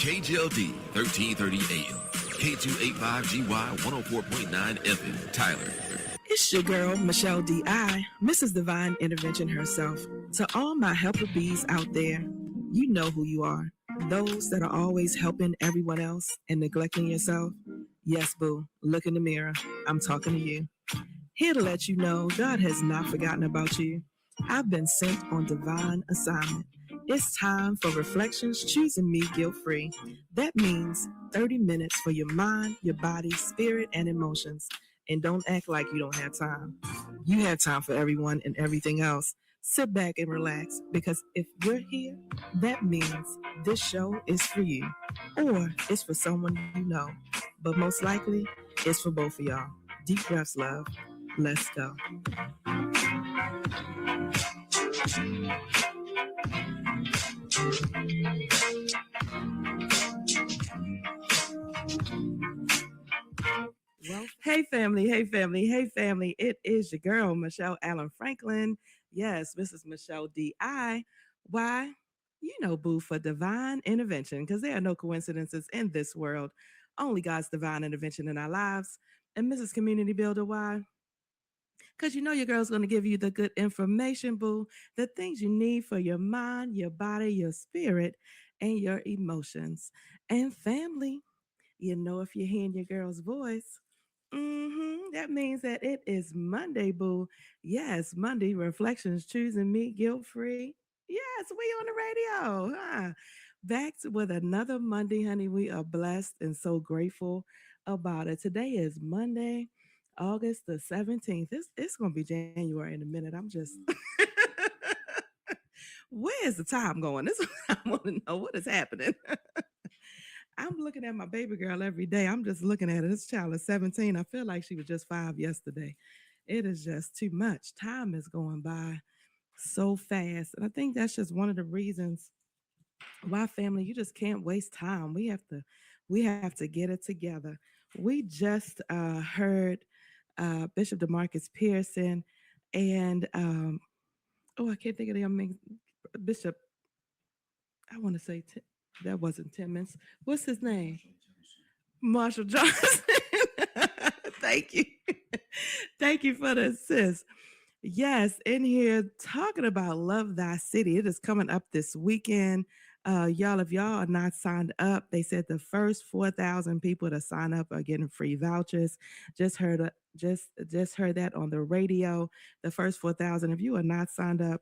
KGLD 1330 AM, K285GY 104.9 FM, Tyler. It's your girl, Michelle D.I., Mrs. Divine Intervention herself. To all my helper bees out there, you know who you are. Those that are always helping everyone else and neglecting yourself. Yes, boo, look in the mirror. I'm talking to you. Here to let you know God has not forgotten about you. I've been sent on divine assignment. It's time for Reflections Choosing Me Guilt-Free. That means 30 minutes for your mind, your body, spirit, and emotions. And don't act like you don't have time. You have time for everyone and everything else. Sit back and relax, because if you're here, that means this show is for you, or it's for someone you know. But most likely, it's for both of y'all. Deep breaths, love. Let's go. Well, hey family, hey family, hey family. It is your girl, Michelle Allen Franklin. Yes, Mrs. Michelle D.I. Why? You know, boo, for divine intervention, because there are no coincidences in this world. Only God's divine intervention in our lives. And Mrs. Community Builder, why? Because you know your girl's going to give you the good information, boo, the things you need for your mind, your body, your spirit, and your emotions. And family, you know, if you're hearing your girl's voice, that means that it is Monday, boo. Yes, Monday Reflections Choosing Me Guilt Free. Yes, we on the radio, huh? Back with another Monday, honey. We are blessed and so grateful about it. Today is Monday, August the 17th. It's gonna be January in a minute. I'm just where is the time going? This is what I want to know. What is happening? I'm looking at my baby girl every day. I'm just looking at her. This child is 17. I feel like she was just 5 yesterday. It is just too much. Time is going by so fast. And I think that's just one of the reasons why, family, you just can't waste time. We have to get it together. We just heard Bishop DeMarcus Pearson and I can't think of the Bishop. I want to say that wasn't Timmons. What's his name? Marshall Johnson. Thank you. Thank you for the assist. Yes, in here talking about Love Thy City. It is coming up this weekend. Y'all, if y'all are not signed up, they said the first 4,000 people to sign up are getting free vouchers. Just heard just heard that on the radio. The first 4,000. If you are not signed up,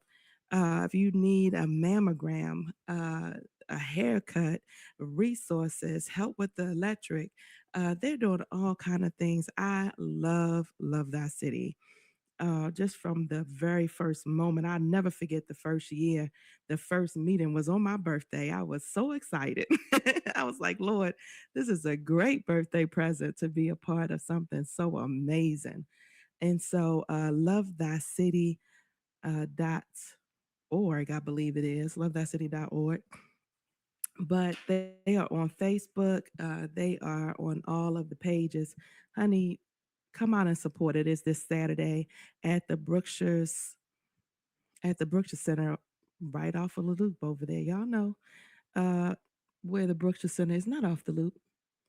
if you need a mammogram, a haircut, resources, help with the electric, they're doing all kind of things. I love that city. Just from the very first moment, I'll never forget the first year. The first meeting was on my birthday. I was so excited. I was like, Lord, this is a great birthday present to be a part of something so amazing. And so, love thy city dot org, I believe it is, lovethatcity.org. But they are on Facebook. They are on all of the pages. Honey, come out and support it. It's this Saturday at the Brookshires Center, right off of the loop over there. Y'all know uh, where the Brookshire Center is. Not off the loop.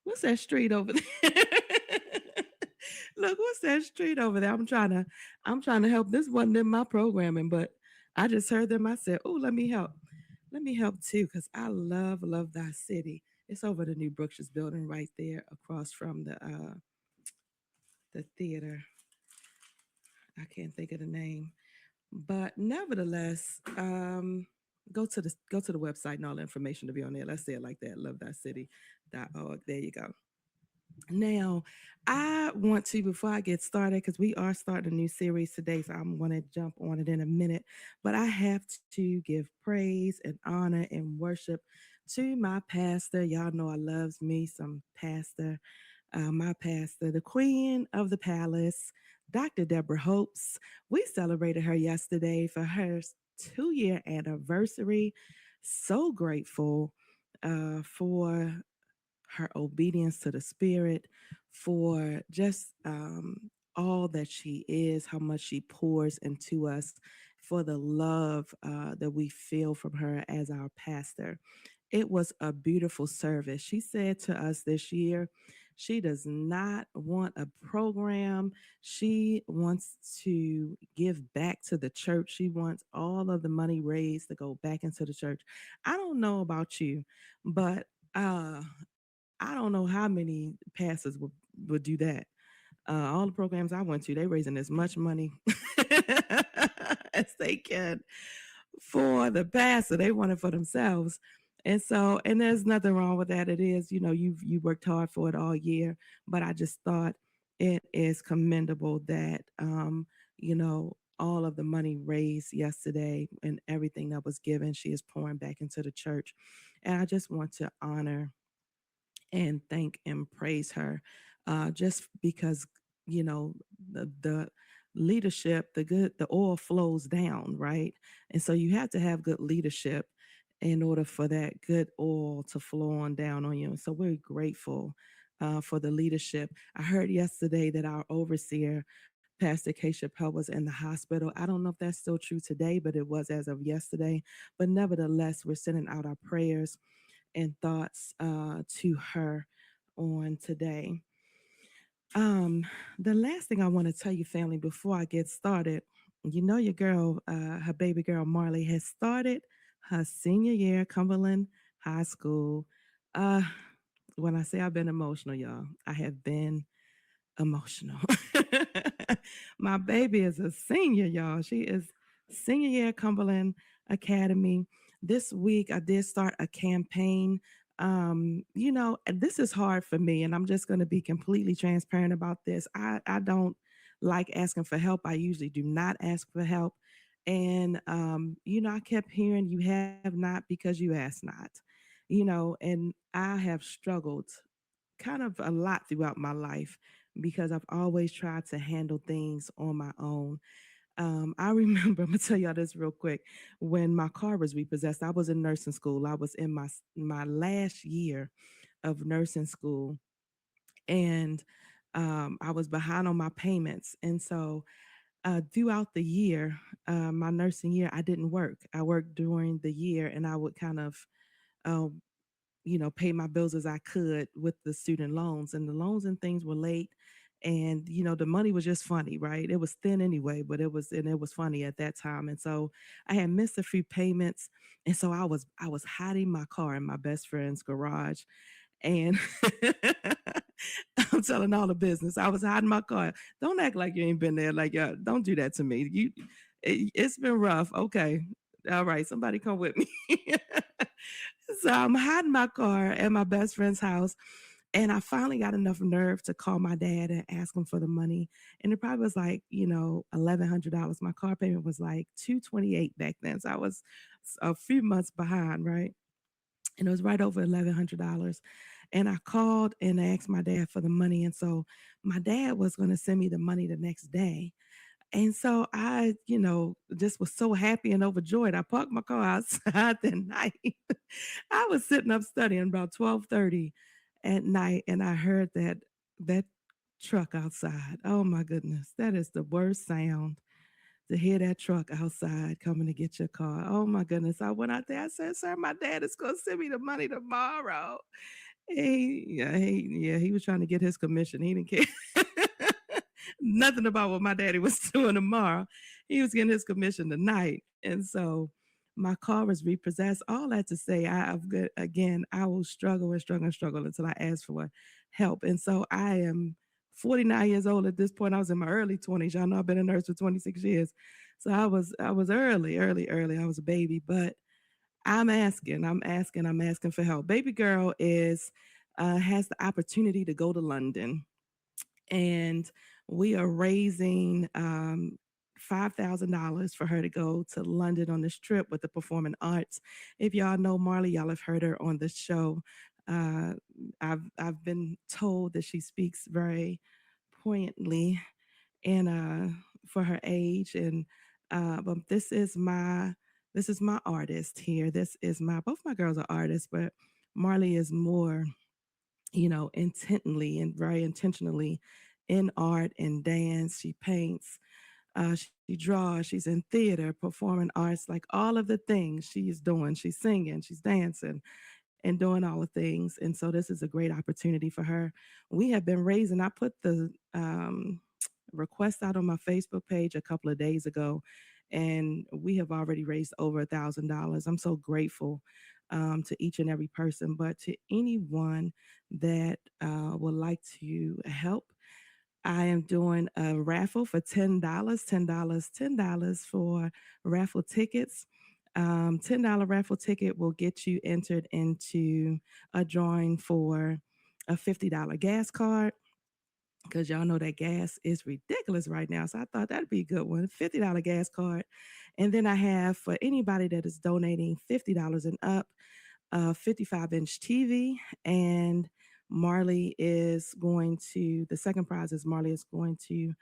What's that street over there? Look, what's that street over there? I'm trying to help. This wasn't in my programming, but I just heard them. I said, "Oh, let me help. Let me help too, because I love that city." It's over the new Brookshire's building right there across from the theater. I can't think of the name, but nevertheless, go to the website and all the information to be on there. Let's say it like that. Lovethatcity.org. There you go. Now, I want to, before I get started, because we are starting a new series today, so I'm going to jump on it in a minute, but I have to give praise and honor and worship to my pastor. Y'all know I loves me some pastor, my pastor, the queen of the palace, Dr. Deborah Hopes. We celebrated her yesterday for her 2-year anniversary. So grateful for her obedience to the Spirit, for just all that she is, how much she pours into us, for the love that we feel from her as our pastor. It was a beautiful service. She said to us this year, she does not want a program. She wants to give back to the church. She wants all of the money raised to go back into the church. I don't know about you, but uh, I don't know how many pastors would do that. All the programs I went to, they raising as much money as they can for the pastor. They want it for themselves. And so, and there's nothing wrong with that. It is, you worked hard for it all year, but I just thought it is commendable that all of the money raised yesterday and everything that was given, she is pouring back into the church. And I just want to honor and thank and praise her, just because the leadership, the oil flows down, right? And so you have to have good leadership in order for that good oil to flow on down on you. And so we're grateful for the leadership. I heard yesterday that our overseer, Pastor K. Chappelle, was in the hospital. I don't know if that's still true today, but it was as of yesterday. But nevertheless, we're sending out our prayers and thoughts to her on today. Um, the last thing I want to tell you, family, before I get started, your girl, her baby girl Marley, has started her senior year at Cumberland High School. Uh, when I say I've been emotional, y'all, I have been emotional. My baby is a senior, y'all. She is senior year at Cumberland Academy. This week, I did start a campaign. And this is hard for me, and I'm just going to be completely transparent about this. I don't like asking for help. I usually do not ask for help. And, I kept hearing you have not because you ask not, and I have struggled kind of a lot throughout my life because I've always tried to handle things on my own. I remember, I'm gonna tell y'all this real quick. When my car was repossessed, I was in nursing school. I was in my last year of nursing school, and I was behind on my payments. And so throughout the year, my nursing year, I didn't work. I worked during the year, and I would kind of uh, pay my bills as I could with the student loans, and the loans and things were late. And the money was just funny, right? It was thin anyway, but it was funny at that time. And so I had missed a few payments, and so I was hiding my car in my best friend's garage, and I'm telling all the business. I was hiding my car. Don't act like you ain't been there. Like, don't do that to me. It's been rough. Okay, all right. Somebody come with me. So I'm hiding my car at my best friend's house. And I finally got enough nerve to call my dad and ask him for the money. And it probably was like, $1,100. My car payment was like $228 back then. So I was a few months behind, right? And it was right over $1,100. And I called and asked my dad for the money. And so my dad was going to send me the money the next day. And so I, just was so happy and overjoyed. I parked my car outside that night. I was sitting up studying about 12:30 at night, and I heard that truck outside. Oh my goodness, that is the worst sound, to hear that truck outside coming to get your car. Oh my goodness. I went out there. I said, "Sir, my dad is gonna send me the money tomorrow." He was trying to get his commission. He didn't care nothing about what my daddy was doing tomorrow. He was getting his commission tonight. And so my car was repossessed. All that to say, again, I will struggle and struggle and struggle until I ask for help. And so I am 49 years old at this point. I was in my early 20s. Y'all know I've been a nurse for 26 years. So I was early, early, early. I was a baby, but I'm asking for help. Baby girl is has the opportunity to go to London, and we are raising $5,000 for her to go to London on this trip with the performing arts. If y'all know Marley, y'all have heard her on the show. Uh, I've been told that she speaks very poignantly and for her age. And but this is my artist here. This is my both my girls are artists, but Marley is more intently and very intentionally in art and dance. She paints, she draws, she's in theater, performing arts, like all of the things she is doing. She's singing, she's dancing. and doing all the things. And so this is a great opportunity for her. We have been raising, I put the request out on my Facebook page a couple of days ago, and we have already raised over $1,000. I'm so grateful to each and every person, but to anyone that would like to help, I am doing a raffle for $10, $10, $10 for raffle tickets. $10 raffle ticket will get you entered into a drawing for a $50 gas card, because y'all know that gas is ridiculous right now. So I thought that'd be a good one, $50 gas card. And then I have, for anybody that is donating $50 and up, a 55-inch TV. And Marley is going to, the second prize is Marley is going to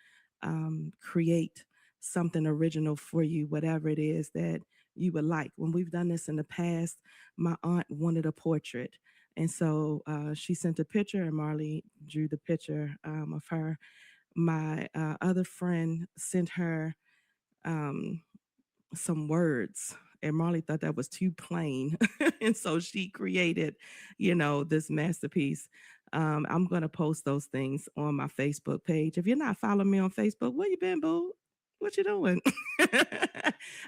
create something original for you, whatever it is that you would like. When we've done this in the past, my aunt wanted a portrait. And so she sent a picture, and Marley drew the picture of her. My other friend sent her um, some words, and Marley thought that was too plain. And so she created, this masterpiece. I'm going to post those things on my Facebook page. If you're not following me on Facebook, where you been, boo? What you doing?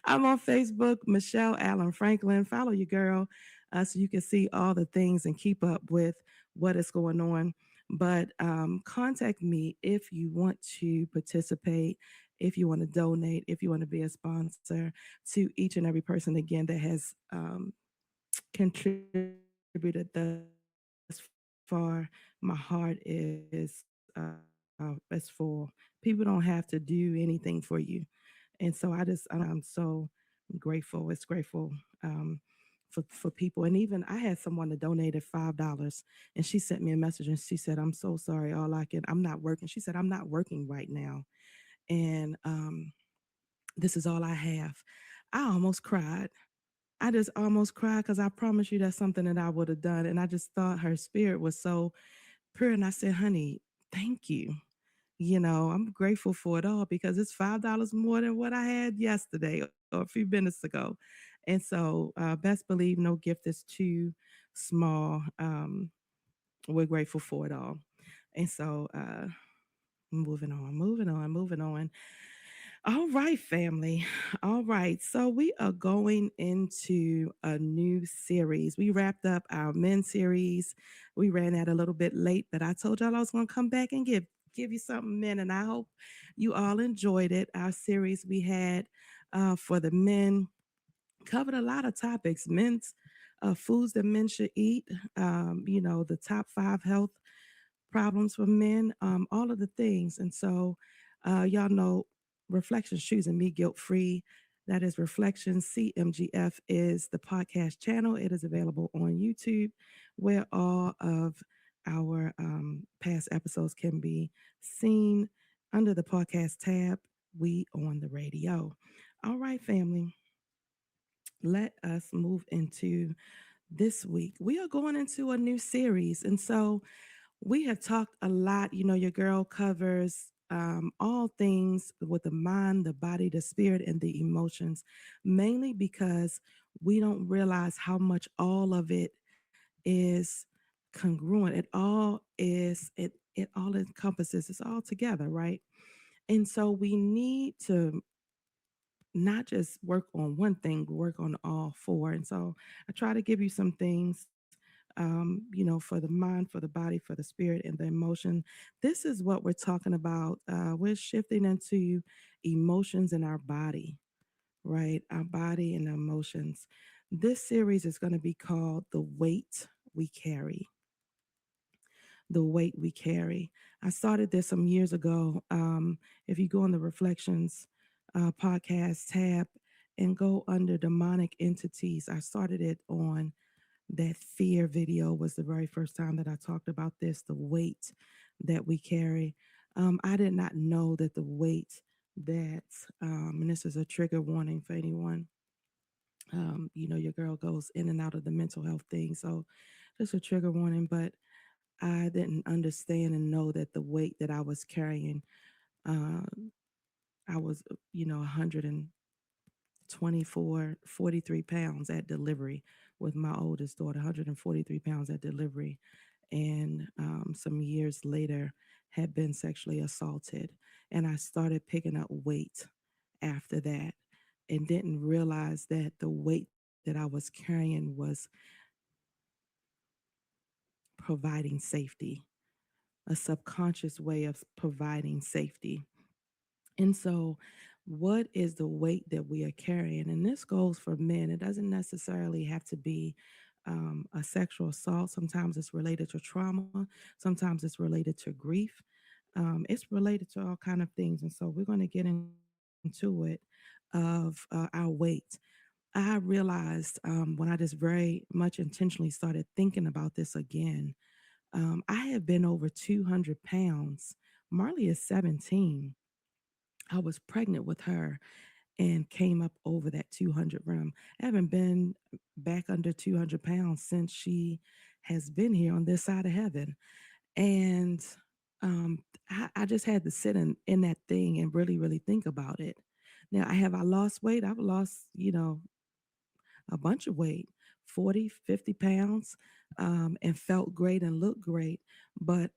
I'm on Facebook, Michelle Allen Franklin. Follow your girl so you can see all the things and keep up with what is going on. But contact me if you want to participate, if you want to donate, if you want to be a sponsor, to each and every person again that has contributed thus far. My heart is full. People don't have to do anything for you, and so I'm so grateful. It's grateful for people, and even I had someone that donated $5, and she sent me a message and she said, "I'm so sorry. I'm not working." She said, "I'm not working right now, and this is all I have." I almost cried. I just almost cried because I promise you that's something that I would have done. And I just thought her spirit was so pure. And I said, "Honey, thank you. I'm grateful for it all because it's $5 more than what I had yesterday or a few minutes ago." And so, best believe no gift is too small. We're grateful for it all. And so, moving on, moving on, moving on. All right, family. All right. So we are going into a new series. We wrapped up our men series. We ran out a little bit late, but I told y'all I was going to come back and give you something, men, and I hope you all enjoyed it. Our series we had for the men covered a lot of topics. Men's foods that men should eat. The top 5 health problems for men, all of the things. And so, y'all know Reflections Choosing Me Guilt Free. That is Reflections. CMGF is the podcast channel. It is available on YouTube, where all of our past episodes can be seen under the podcast tab. We on the radio. All right, family. Let us move into this week. We are going into a new series. And so, we have talked a lot. Your girl covers all things with the mind, the body, the spirit, and the emotions, mainly because we don't realize how much all of it is congruent. It all encompasses, it's all together, right? And so we need to not just work on one thing, but work on all four. And so I try to give you some things, for the mind, for the body, for the spirit, and the emotion. This is what we're talking about. We're shifting into emotions in our body, right? Our body and emotions. This series is going to be called The Weight We Carry. The Weight We Carry. I started this some years ago. If you go on the Reflections podcast tab and go under demonic entities, I started it on that fear video. Was the very first time that I talked about this, the weight that we carry. I did not know that the weight that, and this is a trigger warning for anyone, your girl goes in and out of the mental health thing. So just a trigger warning, but I didn't understand and know that the weight that I was carrying, uh, I was, 124, 43 pounds at delivery with my oldest daughter, 143 pounds at delivery, and some years later had been sexually assaulted. And I started picking up weight after that and didn't realize that the weight that I was carrying was providing safety, a subconscious way of providing safety. And so, what is the weight that we are carrying? And this goes for men. It doesn't necessarily have to be a sexual assault. Sometimes it's related to trauma. Sometimes it's related to grief. It's related to all kind of things. And so, we're going to get into it of our weight. I realized when I just very much intentionally started thinking about this again. I have been over 200 pounds. Marley is 17. I was pregnant with her and came up over that 200 rim. I haven't been back under 200 pounds since she has been here on this side of heaven. And um, I just had to sit in that thing and really, really think about it. Now, I lost weight. I've lost, a bunch of weight, 40, 50 pounds, and felt great and looked great, but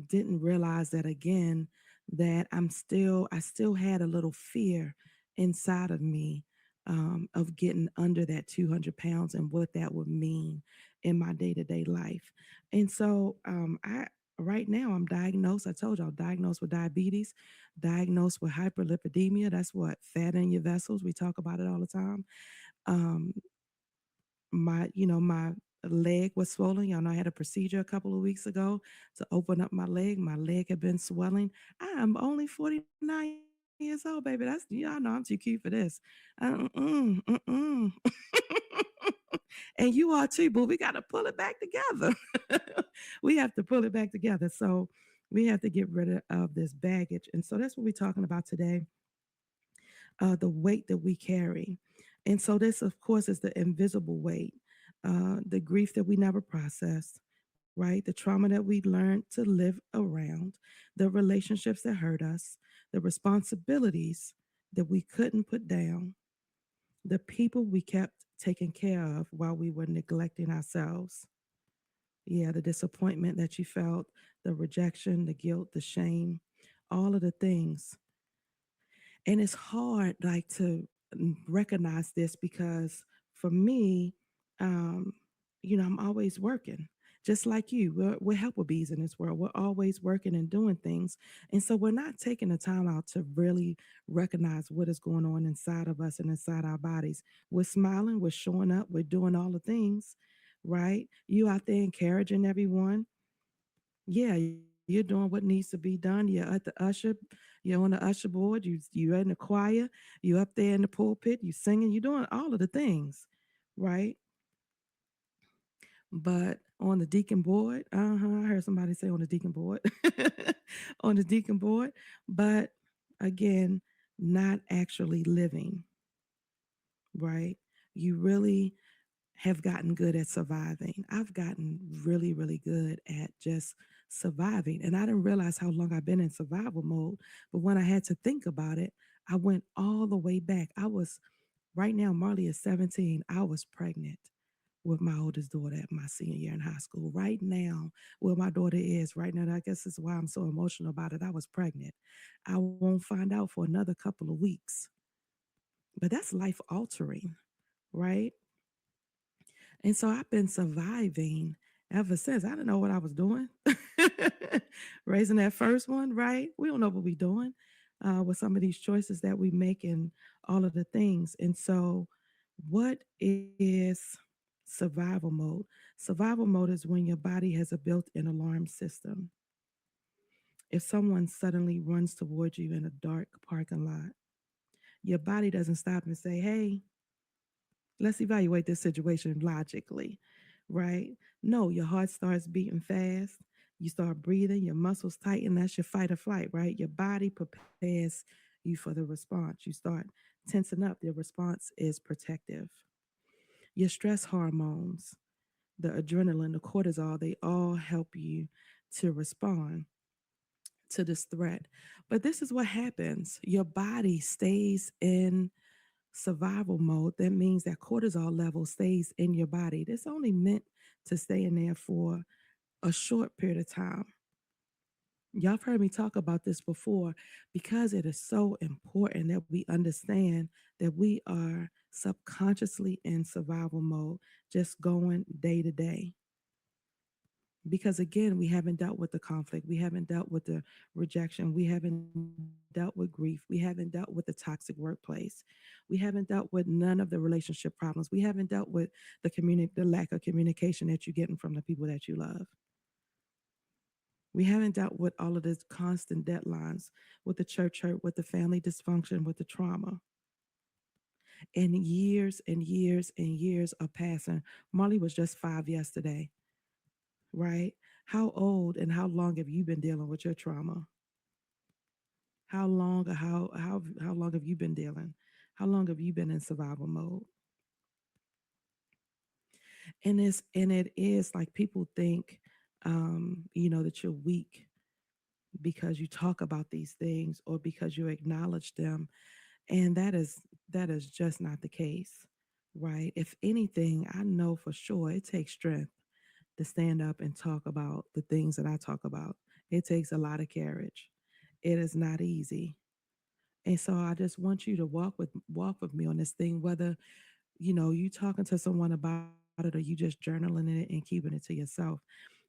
didn't realize that again, that I still had a little fear inside of me of getting under that 200 pounds and what that would mean in my day to day life. And so right now I'm diagnosed. I told you I'm diagnosed with diabetes, diagnosed with hyperlipidemia. That's what fat in your vessels. We talk about it all the time. Um, my leg was swollen. Y'all know I had a procedure a couple of weeks ago to open up my leg. My leg had been swelling. I am only 49 years old, baby. That's y'all know I'm too cute for this. Mm-mm. And you are too, but we got to pull it back together. We have to pull it back together. So we have to get rid of this baggage. And so that's what we're talking about today, the weight that we carry. And so, this, of course, is the invisible weight, the grief that we never processed, right? The trauma that we learned to live around, the relationships that hurt us, the responsibilities that we couldn't put down, the people we kept taking care of while we were neglecting ourselves. Yeah, the disappointment that you felt, the rejection, the guilt, the shame, all of the things. And it's hard like to recognize this because for me, um I'm always working just like you. We're helper bees in this world. We're always working and doing things, and so we're not taking the time out to really recognize what is going on inside of us and inside our bodies. We're smiling, we're showing up, we're doing all the things, right? You out there encouraging everyone. Yeah, you're doing what needs to be done. You're at the usher, you're on the usher board, you're in the choir, you're up there in the pulpit, you singing, you're doing all of the things, right? But on the deacon board, I heard somebody say on the deacon board, on the deacon board, but again, not actually living, right? You really have gotten good at surviving. I've gotten really, really good at just surviving. And I didn't realize how long I've been in survival mode. But when I had to think about it, I went all the way back. Right now, Marley is 17. I was pregnant with my oldest daughter at my senior year in high school. Right now, where my daughter is right now, I guess that's why I'm so emotional about it. I was pregnant. I won't find out for another couple of weeks. But that's life altering, right? And so I've been surviving ever since. I didn't know what I was doing. Raising that first one, right? We don't know what we're doing with some of these choices that we make and all of the things. And so, what is survival mode? Survival mode is when your body has a built in alarm system. If someone suddenly runs towards you in a dark parking lot, your body doesn't stop and say, hey, let's evaluate this situation logically, right? No, your heart starts beating fast. You start breathing, your muscles tighten. That's your fight or flight, right? Your body prepares you for the response. You start tensing up. Your response is protective. Your stress hormones, the adrenaline, the cortisol, they all help you to respond to this threat. But this is what happens your body stays in survival mode, that means that cortisol level stays in your body. It's only meant to stay in there for a short period of time. Y'all have heard me talk about this before because it is so important that we understand that we are subconsciously in survival mode, just going day to day. Because again, we haven't dealt with the conflict, we haven't dealt with the rejection, we haven't dealt with grief, we haven't dealt with the toxic workplace, we haven't dealt with none of the relationship problems, we haven't dealt with the lack of communication that you're getting from the people that you love. We haven't dealt with all of this constant deadlines, with the church hurt, with the family dysfunction, with the trauma. And years are passing. Molly was just 5 yesterday, right? How old and how long have you been dealing with your trauma? How long or how long have you been dealing? How long have you been in survival mode? And it is like people think that you're weak because you talk about these things or because you acknowledge them. And that is just not the case, right? If anything, I know for sure it takes strength to stand up and talk about the things that I talk about. It takes a lot of courage. It is not easy. And so I just want you to walk with me on this thing, whether you talking to someone about it or you just journaling it and keeping it to yourself.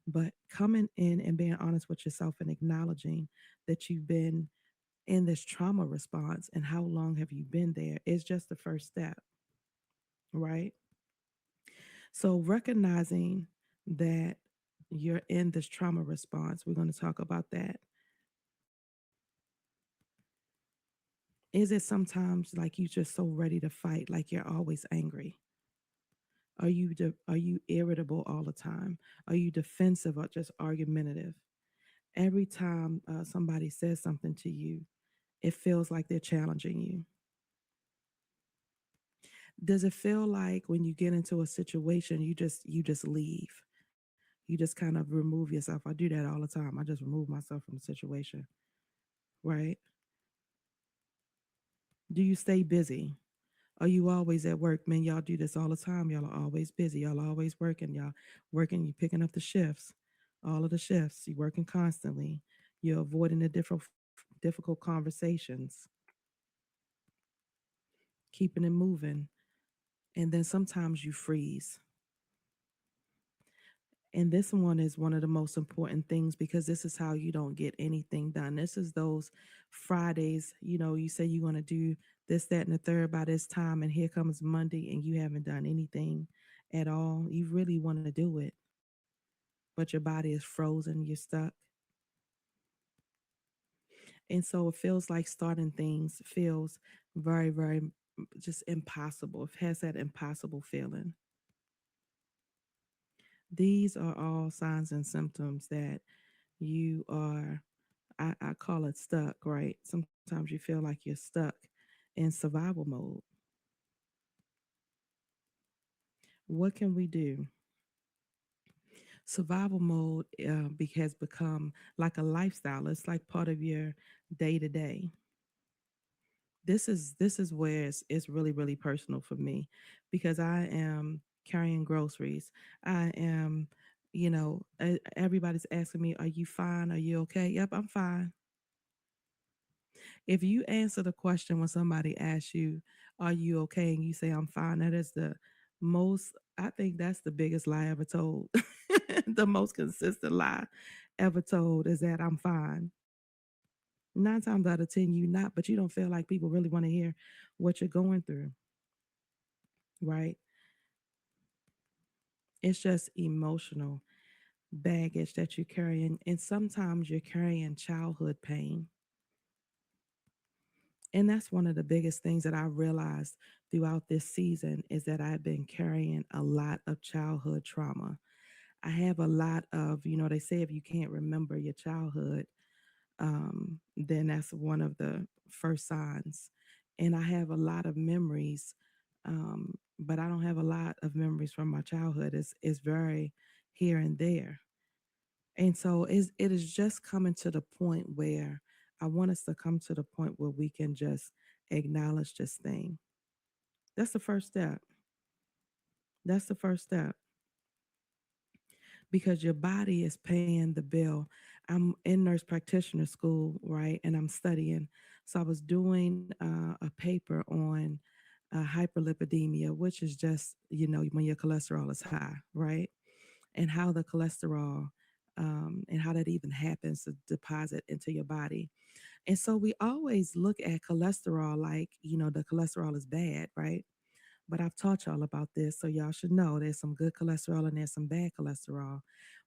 But coming in and being honest with yourself and acknowledging that you've been in this trauma response and how long have you been there is just the first step, right? So recognizing that you're in this trauma response, we're going to talk about that. Is it sometimes like you just so ready to fight, like you're always angry? Are you irritable all the time? Are you defensive or just argumentative? Every time somebody says something to you, it feels like they're challenging you. Does it feel like when you get into a situation, you just leave? You just kind of remove yourself. I do that all the time. I just remove myself from the situation, right? Do you stay busy? Are you always at work? Man, y'all do this all the time. Y'all are always busy. Y'all are always working. Y'all working, you picking up the shifts, all of the shifts. You working constantly. You're avoiding the difficult conversations, keeping it moving. And then sometimes you freeze. And this one is one of the most important things because this is how you don't get anything done. This is those Fridays, you say you're going to do this, that, and the third by this time, and here comes Monday, and you haven't done anything at all. You really want to do it, but your body is frozen, you're stuck. And so it feels like starting things feels very, very just impossible. It has that impossible feeling. These are all signs and symptoms that you are, I call it stuck, right? Sometimes you feel like you're stuck in survival mode. What can we do? Survival mode has become like a lifestyle. It's like part of your day to day. This is where it's really really personal for me because I am carrying groceries. I am, everybody's asking me, "Are you fine? Are you okay?" Yep, I'm fine. If you answer the question when somebody asks you, "Are you okay?" and you say, "I'm fine," that is the most, I think that's the biggest lie ever told. The most consistent lie ever told is that I'm fine. 9 times out of 10, you not, but you don't feel like people really want to hear what you're going through, right? It's just emotional baggage that you're carrying. And sometimes you're carrying childhood pain. And that's one of the biggest things that I realized throughout this season is that I've been carrying a lot of childhood trauma. I have a lot of, they say if you can't remember your childhood, then that's one of the first signs. And I have a lot of memories, but I don't have a lot of memories from my childhood. It's very here and there. And so it is just coming to the point where I want us to come to the point where we can just acknowledge this thing. That's the first step. That's the first step because your body is paying the bill. I'm in nurse practitioner school, right? And I'm studying. So I was doing a paper on hyperlipidemia, which is just, when your cholesterol is high, right? And how the cholesterol and how that even happens to deposit into your body. And so we always look at cholesterol like, the cholesterol is bad, right? But I've taught y'all about this, so y'all should know there's some good cholesterol and there's some bad cholesterol.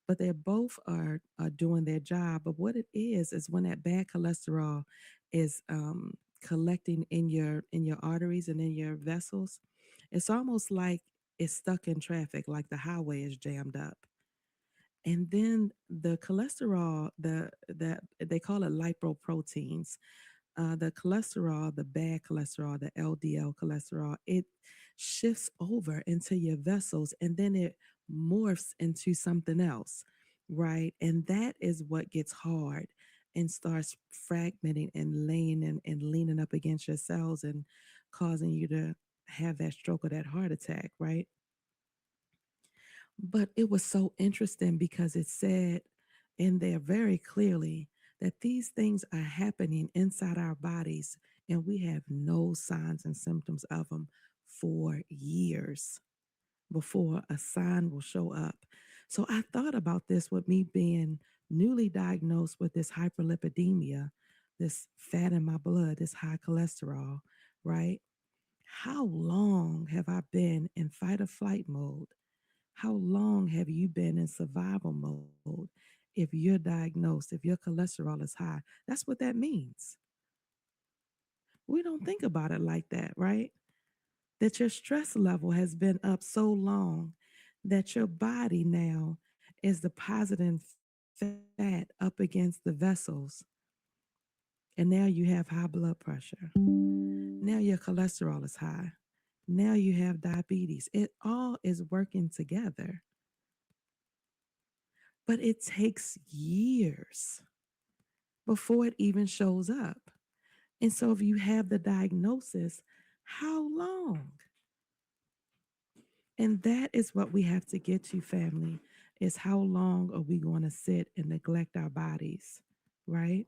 But they both are doing their job. But what it is when that bad cholesterol is collecting in your arteries and in your vessels, it's almost like it's stuck in traffic, like the highway is jammed up. And then the cholesterol, that they call it lipoproteins, the cholesterol, the bad cholesterol, the LDL cholesterol, it shifts over into your vessels and then it morphs into something else, right? And that is what gets hard and starts fragmenting and laying and leaning up against your cells and causing you to have that stroke or that heart attack, right? But it was so interesting because it said in there very clearly that these things are happening inside our bodies and we have no signs and symptoms of them for years before a sign will show up. So I thought about this with me being newly diagnosed with this hyperlipidemia, this fat in my blood, this high cholesterol, right? How long have I been in fight or flight mode? How long have you been in survival mode if you're diagnosed, if your cholesterol is high? That's what that means. We don't think about it like that, right? That your stress level has been up so long that your body now is depositing fat up against the vessels. And now you have high blood pressure. Now your cholesterol is high. Now you have diabetes. It all is working together. But it takes years before it even shows up. And so if you have the diagnosis, how long? And that is what we have to get to, family, is how long are we going to sit and neglect our bodies, right?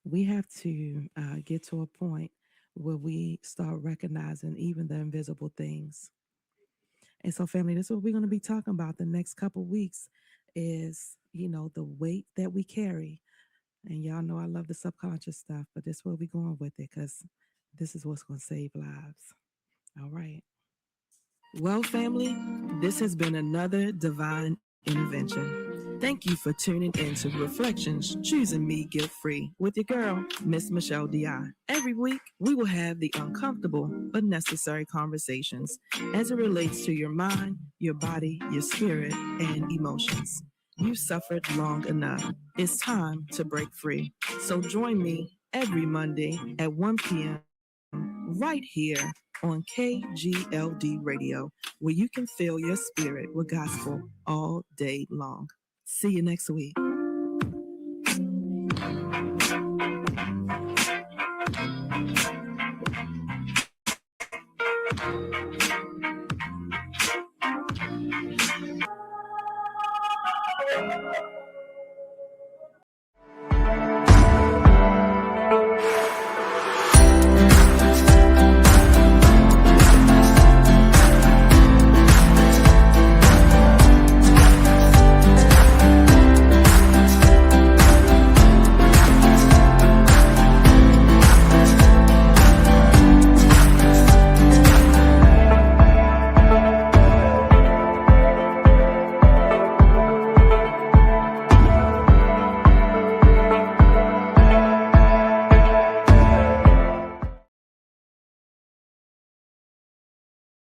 We have to get to a point where we start recognizing even the invisible things. And so, family, this is what we're going to be talking about the next couple weeks is, the weight that we carry. And y'all know I love the subconscious stuff, but this is where we're going with it because this is what's going to save lives. All right. Well, family, this has been another divine intervention. Thank you for tuning in to Reflections Choosing Me Guilt Free with your girl, Miss Michelle D.I. Every week, we will have the uncomfortable but necessary conversations as it relates to your mind, your body, your spirit, and emotions. You've suffered long enough. It's time to break free. So join me every Monday at 1 p.m. right here on KGLD Radio, where you can fill your spirit with gospel all day long. See you next week.